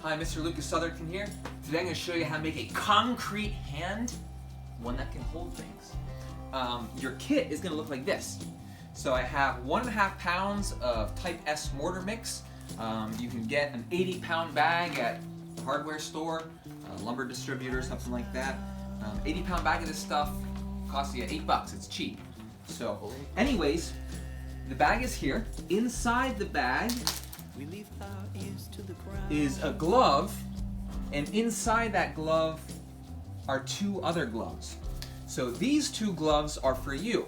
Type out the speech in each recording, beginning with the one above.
Hi, Mr. Lucas Southerton here. Today I'm going to show you how to make a concrete hand, one that can hold things. Your kit is going to look like this. So I have 1.5 pounds of Type S mortar mix. You can get an 80-pound bag at a hardware store, a lumber distributor, something like that. 80-pound bag of this stuff costs you $8. It's cheap. So anyways, the bag is here. Inside the bag is a glove, and inside that glove are 2 other gloves. So these 2 gloves are for you.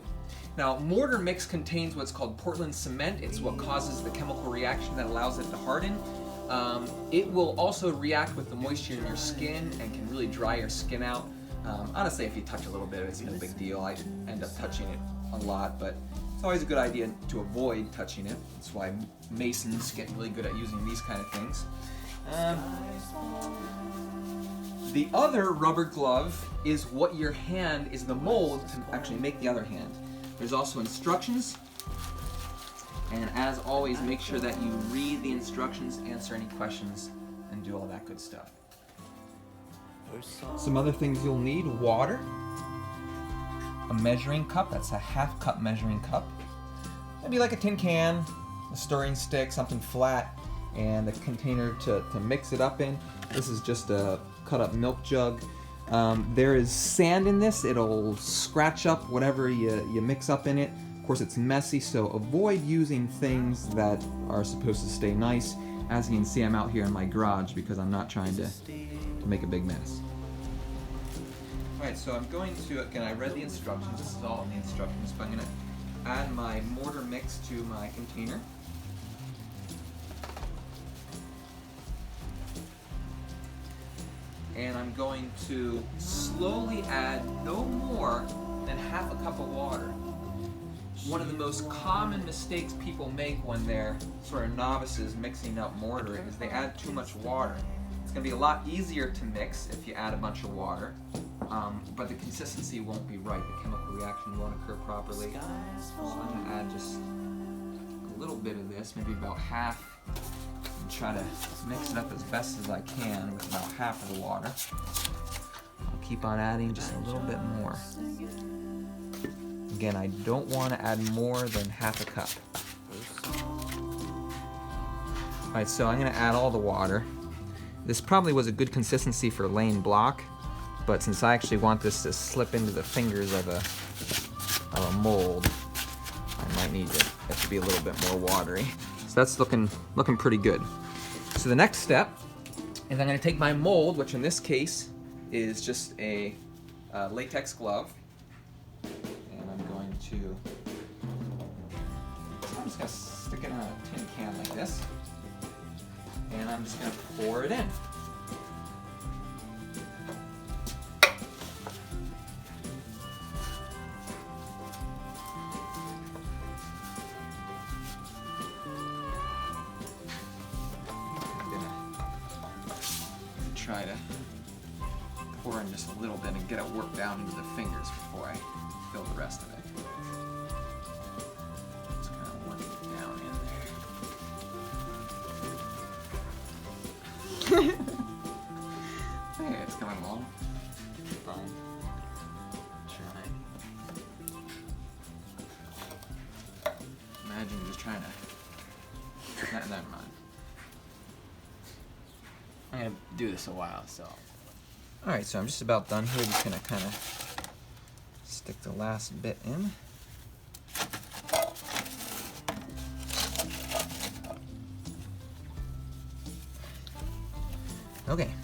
Now, mortar mix contains what's called Portland cement. It's what causes the chemical reaction that allows it to harden. It will also react with the moisture in your skin and can really dry your skin out. Honestly, if you touch a little bit, it's no big deal. I end up touching it a lot, but it's always a good idea to avoid touching it. That's why masons get really good at using these kind of things. The other rubber glove is what your hand is the mold to actually make the other hand. There's also instructions, and as always, make sure that you read the instructions, answer any questions, and do all that good stuff. Some other things you'll need: water, a measuring cup, that's a 1/2 cup measuring cup, maybe like a tin can, a stirring stick, something flat, and a container to mix it up in. This is just a cut up milk jug. There is sand in this. It'll scratch up whatever you mix up in it. Of course, it's messy, so avoid using things that are supposed to stay nice. As you can see, I'm out here in my garage because I'm not trying to make a big mess. Alright, so I'm going to, again, I read the instructions. This is all in the instructions, but I'm going to add my mortar mix to my container. And I'm going to slowly add no more than 1/2 cup of water. One of the most common mistakes people make when they're sort of novices mixing up mortar is they add too much water. It's going to be a lot easier to mix if you add a bunch of water, but the consistency won't be right. The chemical reaction won't occur properly. So I'm going to add just a little bit of this, maybe about half. And try to mix it up as best as I can with about half of the water. I'll keep on adding just a little bit more. Again, I don't want to add more than 1/2 cup. Alright, so I'm going to add all the water. This probably was a good consistency for laying block, but since I actually want this to slip into the fingers of a mold, I might need it to be a little bit more watery. So that's looking pretty good. So the next step is I'm going to take my mold, which in this case is just a latex glove, and I'm just going to stick it in a tin can like this, and I'm just going to pour it in. Try to pour in just a little bit and get it worked down into the fingers before I fill the rest of it. Just kind of work it down in there. Hey, it's coming along. Fine. Imagine just trying to. Never mind. I'm going to do this a while, so. Alright, so I'm just about done here. Just going to kind of stick the last bit in. Okay,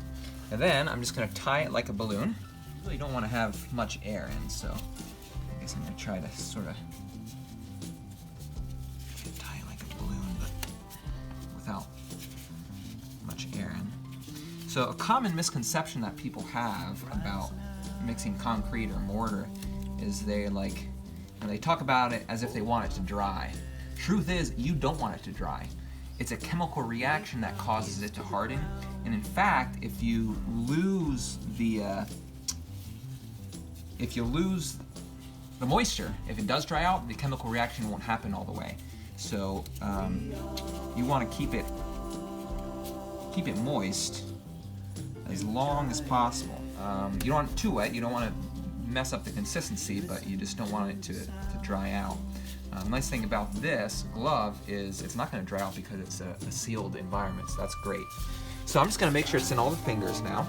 and then I'm just going to tie it like a balloon. You really don't want to have much air in, so I guess I'm going to try to sort of tie it like a balloon, but without much air in. So a common misconception that people have about mixing concrete or mortar is they talk about it as if they want it to dry. Truth is, you don't want it to dry. It's a chemical reaction that causes it to harden, and in fact, if you lose the moisture, if it does dry out, the chemical reaction won't happen all the way. So you want to keep it keep it moist as long as possible. You don't want it too wet, you don't want to mess up the consistency, but you just don't want it to dry out. The nice thing about this glove is it's not going to dry out because it's a sealed environment, so that's great. So I'm just going to make sure it's in all the fingers now.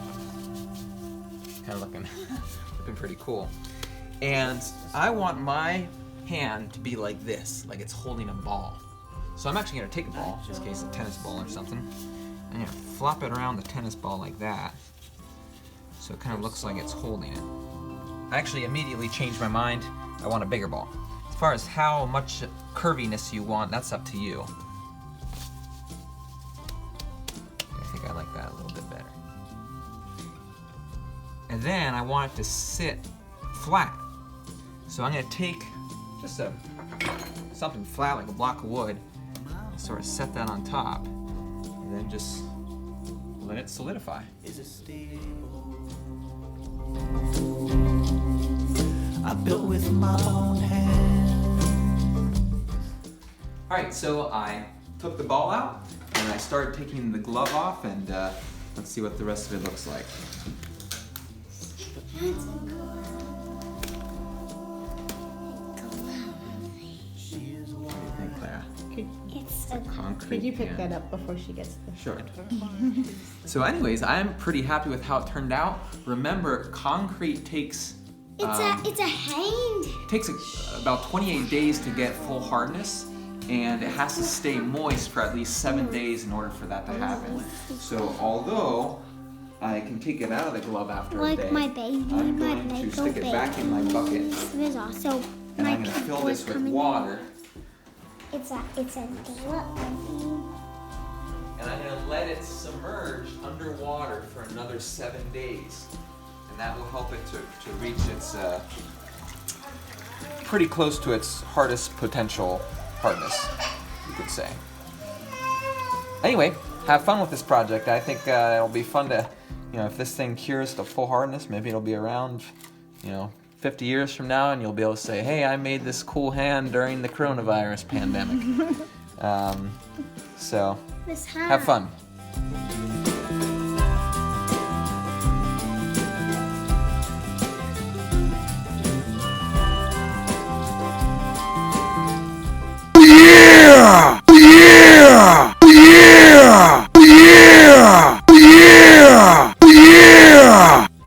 Kind of looking pretty cool. And I want my hand to be like this, like it's holding a ball. So I'm actually going to take a ball, in this case a tennis ball or something, and I'm going to flop it around the tennis ball like that, so it kind of looks like it's holding it. I actually immediately changed my mind. I want a bigger ball. As far as how much curviness you want, that's up to you. I think I like that a little bit better. And then I want it to sit flat. So I'm going to take just something flat like a block of wood and sort of set that on top, and then just let it solidify. I built with my own hands. Alright, so I took the ball out and I started taking the glove off, and let's see what the rest of it looks like. What do you think, Clara? It's a concrete. Could you pick that up before she gets the Sure. So anyways, I'm pretty happy with how it turned out. Remember, concrete takes it's a hand. takes about 28 days to get full hardness, and it has to stay moist for at least 7 days in order for that to happen. So although I can take it out of the glove after a day, Like my baby, I'm my going to Lego stick it back in my bucket, There's also and my I'm going to fill this with coming water, It's a glove. and I'm going to let it submerge underwater for another 7 days. And that will help it to reach its pretty close to its hardest potential hardness, you could say. Anyway, have fun with this project. I think it'll be fun to, if this thing cures to full hardness, maybe it'll be around, 50 years from now, and you'll be able to say, hey, I made this cool hand during the coronavirus pandemic. So, have fun. Yeah!